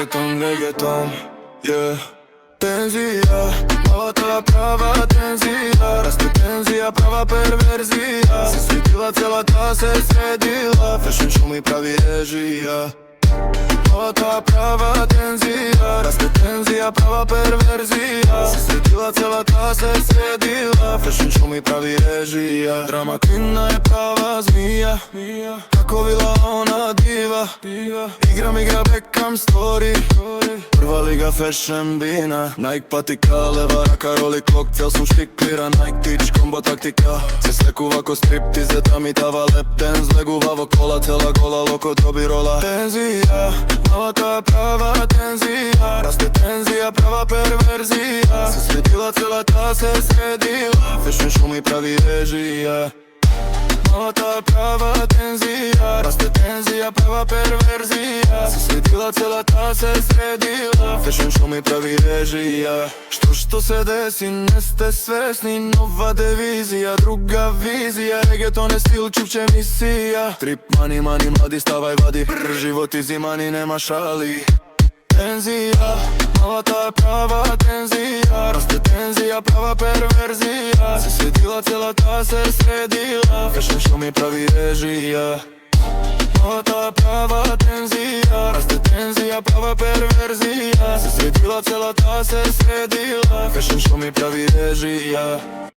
reggaeton, yeah. Tenzija, malata prava tenzija, raste tenzija, prava perverzija. Se svetila cela ta se sredila, fashion show mi pravi režija. Malata prava tenzija, raste tenzija, prava perverzija. Se svetila cela ta se sredila, fashion show mi pravi režija. Drama queen je prava zmija, kako bila ona diva. Igram Beckham story, prva liga fashion bina. Nike patika, leva raka, roli koktel, sam štikvira. Nike tič, kombo taktika, se stekува ko striptize, ta mi tava lap dance. Legува во кола, цела гола, локо дроби рола. Tenzija, malata je prava tenzija, raste tenzija, prava perverzija. Se svetila cela ta se sredila, fashion show mi pravi režija. Malata je prava tenzija, raste tenzija, prava perverzija. Se svetila cela ta se sredila, fashion show mi pravi režija. Što se desi, ne ste svesni, nova devizija, druga vizija. Reggaeton je stil, čupće misija. Trip mani, mladi stavaj vadi, život izi mani, nema šali. Tenzija, malata je prava tenzija, raste tenzija, prava perverzija. Se svetila cela ta se sredila, fashion show mi pravi režija. Malata je prava tenzija, raste tenzija, prava perverzija. Se svetila cela ta se sredila, fashion show mi pravi režija.